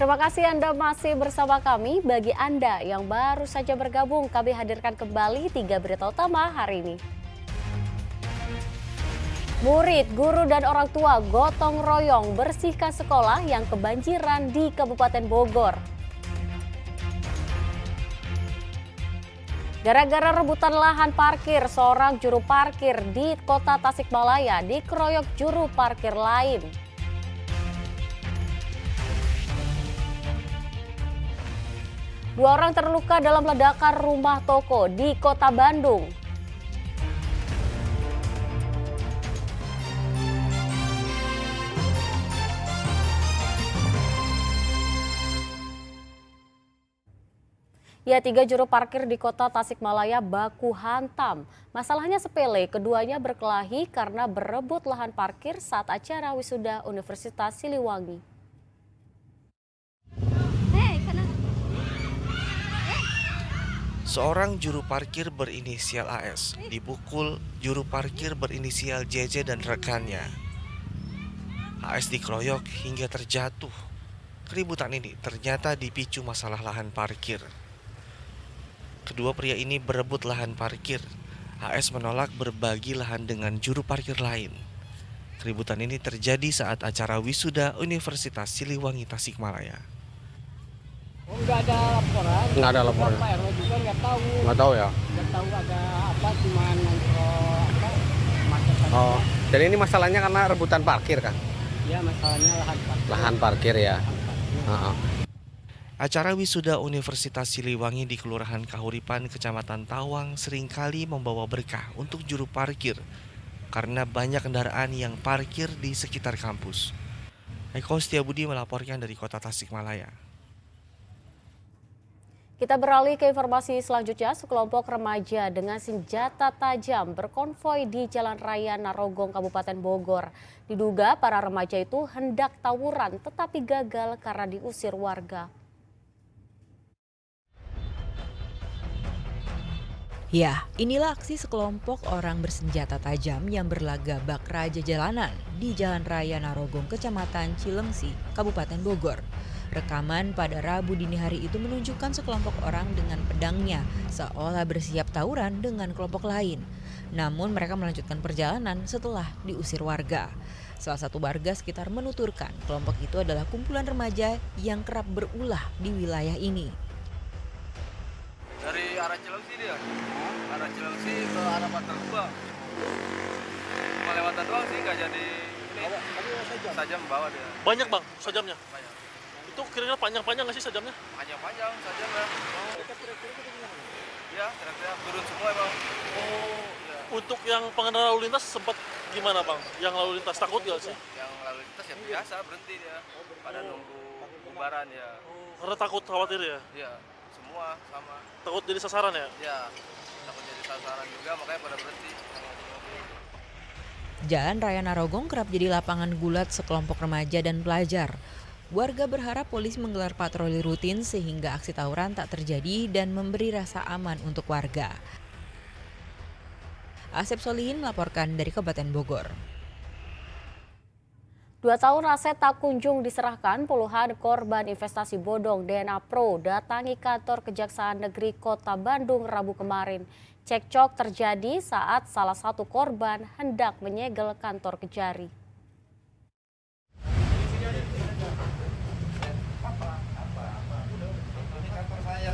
Terima kasih Anda masih bersama kami. Bagi Anda yang baru saja bergabung, kami hadirkan kembali 3 berita utama hari ini. Murid, guru, dan orang tua gotong royong bersihkan sekolah yang kebanjiran di Kabupaten Bogor. Gara-gara rebutan lahan parkir, seorang juru parkir di Kota Tasikmalaya dikeroyok juru parkir lain. Dua orang terluka dalam ledakan rumah toko di Kota Bandung. Ya, 3 juru parkir di Kota Tasikmalaya baku hantam. Masalahnya sepele, keduanya berkelahi karena berebut lahan parkir saat acara wisuda Universitas Siliwangi. Seorang juru parkir berinisial AS dipukul juru parkir berinisial JJ dan rekannya. AS dikeroyok hingga terjatuh. Keributan ini ternyata dipicu masalah lahan parkir. Kedua pria ini berebut lahan parkir. AS menolak berbagi lahan dengan juru parkir lain. Keributan ini terjadi saat acara wisuda Universitas Siliwangi Tasikmalaya. Oh, nggak ada laporan? Nggak ada laporan. Pak RW juga nggak tahu. Nggak tahu ya? Nggak tahu ada apa, cuman macet. Oh, jadi ini masalahnya karena rebutan parkir kan? Ya, masalahnya lahan parkir. Lahan parkir ya? Acara wisuda Universitas Siliwangi di Kelurahan Kahuripan, Kecamatan Tawang seringkali membawa berkah untuk juru parkir karena banyak kendaraan yang parkir di sekitar kampus. Eko Setiabudi melaporkan dari Kota Tasikmalaya. Kita beralih ke informasi selanjutnya. Sekelompok remaja dengan senjata tajam berkonvoi di Jalan Raya Narogong, Kabupaten Bogor. Diduga para remaja itu hendak tawuran tetapi gagal karena diusir warga. Ya, inilah aksi sekelompok orang bersenjata tajam yang berlaga bak raja jalanan di Jalan Raya Narogong, Kecamatan Cilengsi, Kabupaten Bogor. Rekaman pada Rabu dini hari itu menunjukkan sekelompok orang dengan pedangnya seolah bersiap tawuran dengan kelompok lain. Namun mereka melanjutkan perjalanan setelah diusir warga. Salah satu warga sekitar menuturkan kelompok itu adalah kumpulan remaja yang kerap berulah di wilayah ini. Dari arah Cilengsi dia, arah Cilengsi ke arah Pasar Gebang. Cuma lewatan doang sih, nggak jadi ini. Sajam bawa dia. Banyak bang, sajamnya? Banyak. Itu kira-kira panjang-panjang nggak sih sajamnya? Panjang-panjang sajamnya. Ya, kira-kira turun semua emang. Oh, Ya. untuk yang pengendara lalu lintas sempat gimana bang? Yang lalu lintas takut nggak sih? Yang lalu lintas yang biasa berhenti dia, pada nunggu bubaran ya. Karena takut khawatir ya? Iya, semua sama. Takut jadi sasaran ya? Ya, takut jadi sasaran juga, makanya pada berhenti. Jalan Raya Narogong kerap jadi lapangan gulat sekelompok remaja dan pelajar. Warga berharap polisi menggelar patroli rutin sehingga aksi tawuran tak terjadi dan memberi rasa aman untuk warga. Asep Solihin melaporkan dari Kabupaten Bogor. 2 tahun aset tak kunjung diserahkan, puluhan korban investasi bodong DNA Pro datangi kantor Kejaksaan Negeri Kota Bandung Rabu kemarin. Cekcok terjadi saat salah satu korban hendak menyegel kantor Kejari.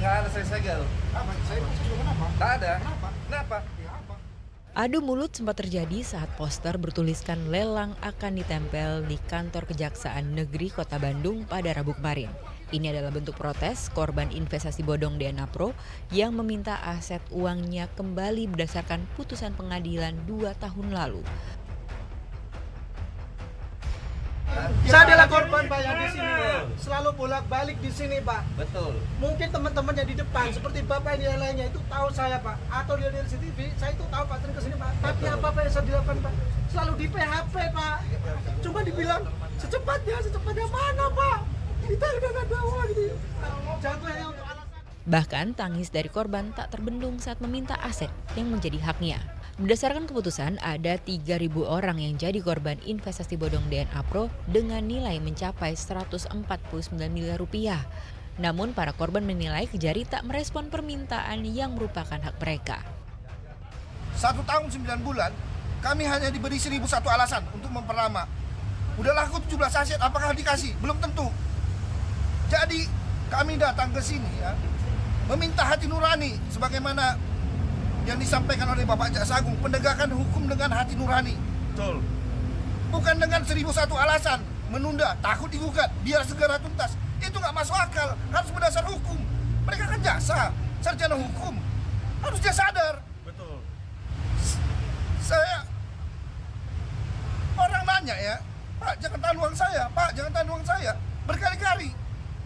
Nggak ada, saya segel. Nggak ada. Kenapa? Adu mulut sempat terjadi saat poster bertuliskan lelang akan ditempel di kantor Kejaksaan Negeri Kota Bandung pada Rabu kemarin. Ini adalah bentuk protes korban investasi bodong DNA Pro yang meminta aset uangnya kembali berdasarkan putusan pengadilan 2 tahun lalu. Saya adalah korban Pak yang di sini, selalu bolak-balik di sini Pak. Betul. Mungkin teman-teman yang di depan seperti Bapak ini yang lainnya itu tahu saya Pak, atau dia dari CCTV, saya itu tahu Pak sering kesini Pak. Tapi apa yang saya dilakukan Pak? Selalu di PHP Pak. Cuma dibilang secepatnya mana Pak? Kita udah nggak ada uang gitu. Jatuhnya untuk alasan. Bahkan tangis dari korban tak terbendung saat meminta aset yang menjadi haknya. Berdasarkan keputusan, ada 3.000 orang yang jadi korban investasi bodong DNA Pro dengan nilai mencapai 149 miliar rupiah. Namun para korban menilai Kejari tak merespon permintaan yang merupakan hak mereka. 1 tahun 9 bulan, kami hanya diberi 1.001 alasan untuk memperlama. Udah laku 17 aset, apakah dikasih? Belum tentu. Jadi kami datang ke sini ya, meminta hati nurani sebagaimana yang disampaikan oleh Bapak Jaksa Agung, penegakan hukum dengan hati nurani. Betul. Bukan dengan 1.001 alasan menunda, takut digugat, biar segera tuntas. Itu nggak masuk akal, harus berdasar hukum. Mereka kan jaksa, sarjana hukum, harus dia sadar. Betul. Saya orang nanya ya, Pak jangan tahan uang saya, Pak jangan tahan uang saya. Berkali-kali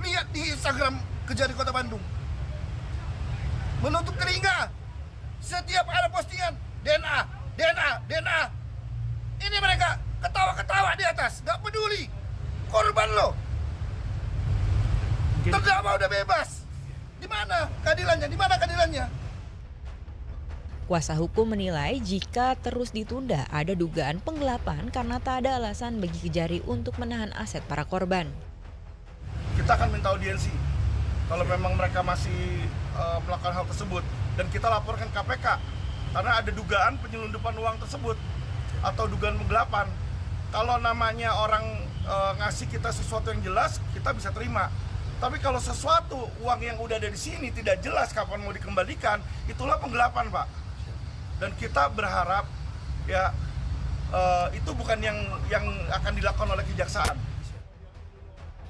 lihat di Instagram Kejari Kota Bandung, menutup telinga. Setiap ada postingan DNA, DNA, DNA. Ini mereka ketawa-ketawa di atas, nggak peduli. Korban lo, terdakwa udah bebas. Di mana keadilannya? Di mana keadilannya? Kuasa hukum menilai jika terus ditunda ada dugaan penggelapan karena tak ada alasan bagi Kejari untuk menahan aset para korban. Kita akan minta audiensi kalau memang mereka masih melakukan hal tersebut, dan kita laporkan KPK karena ada dugaan penyelundupan uang tersebut atau dugaan penggelapan. Kalau namanya orang ngasih kita sesuatu yang jelas, kita bisa terima. Tapi kalau sesuatu uang yang udah ada di sini tidak jelas kapan mau dikembalikan, itulah penggelapan, Pak. Dan kita berharap ya itu bukan yang akan dilakukan oleh kejaksaan.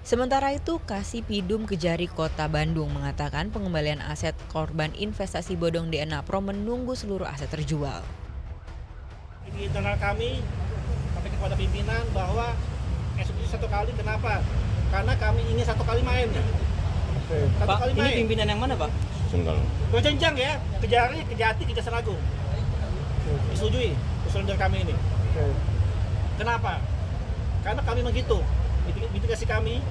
Sementara itu, Kasipidum Kejari Kota Bandung mengatakan pengembalian aset korban investasi bodong DNA Pro menunggu seluruh aset terjual. Di internal kami kepada pimpinan bahwa eksekusi 1 kali, kenapa? Karena kami ingin 1 kali main. Satu Pak, kali ini main. pimpinan yang mana, Pak? Berjenjang ya, Kejari, Kejati, Kejaksaan Agung. Disetujui usulan dari kami ini. Kenapa? Karena kami menghitung mitigasi kami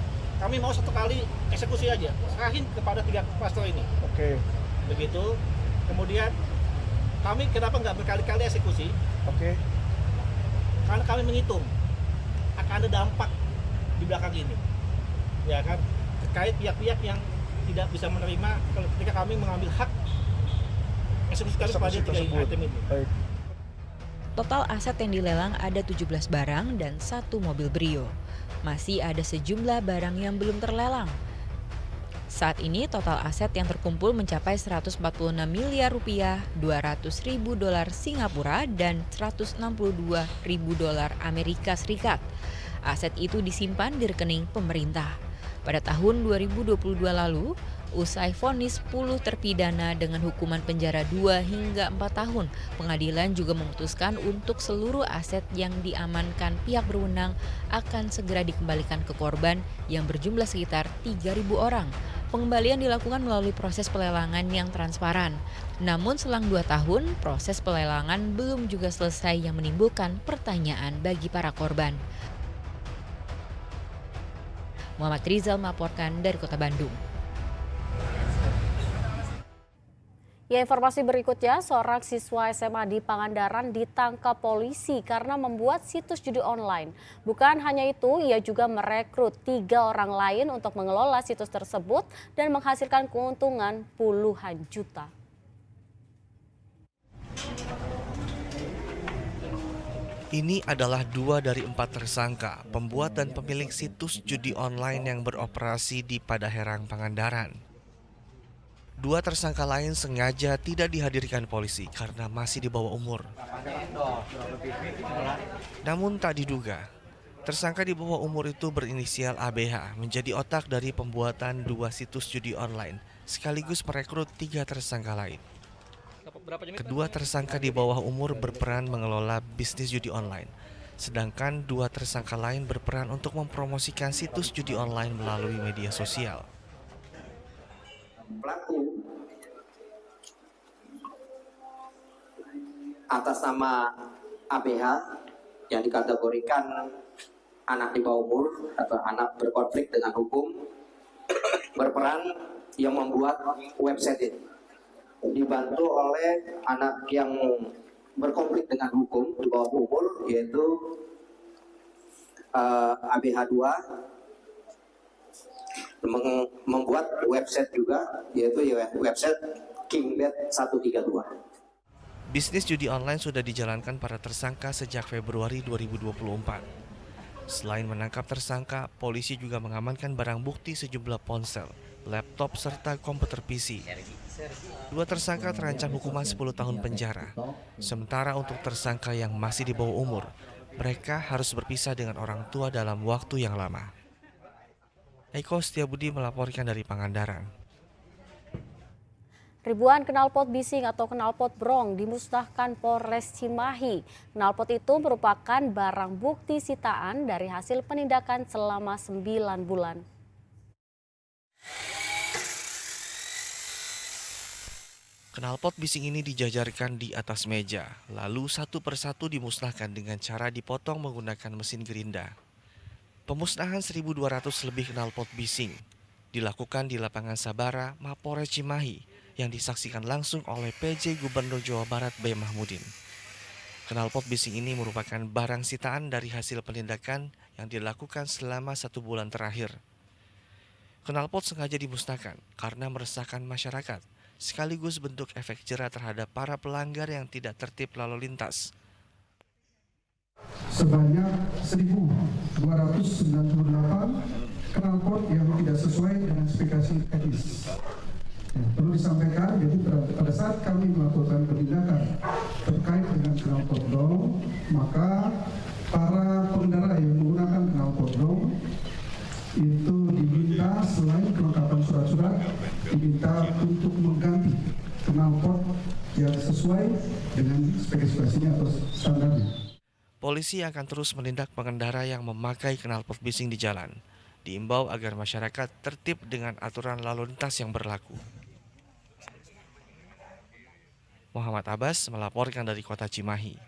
mau 1 kali eksekusi aja, serahin kepada 3 pastor ini. Oke. Begitu. Kemudian kami kenapa nggak berkali-kali eksekusi? Oke. Karena kami menghitung akan ada dampak di belakang ini, ya kan, terkait pihak-pihak yang tidak bisa menerima kalau ketika kami mengambil hak eksekusi kami pada 3 item ini. Baik. Total aset yang dilelang ada 17 barang dan 1 mobil Brio. Masih ada sejumlah barang yang belum terlelang. Saat ini total aset yang terkumpul mencapai 146 miliar rupiah, 200 ribu dolar Singapura, dan 162 ribu dolar Amerika Serikat. Aset itu disimpan di rekening pemerintah. Pada tahun 2022 lalu, usai vonis 10 terpidana dengan hukuman penjara 2 hingga 4 tahun, pengadilan juga memutuskan untuk seluruh aset yang diamankan pihak berwenang akan segera dikembalikan ke korban yang berjumlah sekitar 3.000 orang. Pengembalian dilakukan melalui proses pelelangan yang transparan. Namun selang 2 tahun, proses pelelangan belum juga selesai yang menimbulkan pertanyaan bagi para korban. Muhammad Rizal melaporkan dari Kota Bandung. Ya, informasi berikutnya, seorang siswa SMA di Pangandaran ditangkap polisi karena membuat situs judi online. Bukan hanya itu, ia juga merekrut 3 orang lain untuk mengelola situs tersebut dan menghasilkan keuntungan puluhan juta. Ini adalah 2 dari 4 tersangka, pembuat dan pemilik situs judi online yang beroperasi di Padaherang, Pangandaran. 2 tersangka lain sengaja tidak dihadirkan polisi karena masih di bawah umur. Namun tak diduga, tersangka di bawah umur itu berinisial ABH menjadi otak dari pembuatan 2 situs judi online, sekaligus merekrut 3 tersangka lain. Kedua tersangka di bawah umur berperan mengelola bisnis judi online, sedangkan 2 tersangka lain berperan untuk mempromosikan situs judi online melalui media sosial. Pelaku atas nama ABH yang dikategorikan anak di bawah umur atau anak berkonflik dengan hukum berperan yang membuat website ini, dibantu oleh anak yang berkonflik dengan hukum di bawah umur, yaitu ABH2 membuat website juga, yaitu website Kingbet 132. Bisnis judi online sudah dijalankan para tersangka sejak Februari 2024. Selain menangkap tersangka, polisi juga mengamankan barang bukti sejumlah ponsel, laptop, serta komputer PC. Dua tersangka terancam hukuman 10 tahun penjara. Sementara untuk tersangka yang masih di bawah umur, mereka harus berpisah dengan orang tua dalam waktu yang lama. Eko Setiabudi melaporkan dari Pangandaran. Ribuan knalpot bising atau knalpot brong dimusnahkan Polres Cimahi. Knalpot itu merupakan barang bukti sitaan dari hasil penindakan selama 9 bulan. Knalpot bising ini dijajarkan di atas meja, lalu satu persatu dimusnahkan dengan cara dipotong menggunakan mesin gerinda. Pemusnahan 1.200 lebih knalpot bising dilakukan di lapangan Sabara, Mapolres Cimahi, yang disaksikan langsung oleh PJ Gubernur Jawa Barat B. Mahmudin. Knalpot bising ini merupakan barang sitaan dari hasil penindakan yang dilakukan selama 1 bulan terakhir. Knalpot sengaja dimusnahkan karena meresahkan masyarakat, sekaligus bentuk efek jera terhadap para pelanggar yang tidak tertib lalu lintas. Sebanyak 1.298 knalpot yang tidak sesuai dengan spesifikasi teknis. Perlu disampaikan, jadi pada saat kami melakukan penindakan terkait dengan knalpot brong, maka para pengendara yang menggunakan knalpot brong itu diminta selain kelengkapan surat-surat, diminta untuk mengganti knalpot yang sesuai dengan spesifikasinya atau standarnya. Polisi akan terus menindak pengendara yang memakai knalpot bising di jalan. Diimbau agar masyarakat tertib dengan aturan lalu lintas yang berlaku. Muhammad Abbas melaporkan dari Kota Cimahi.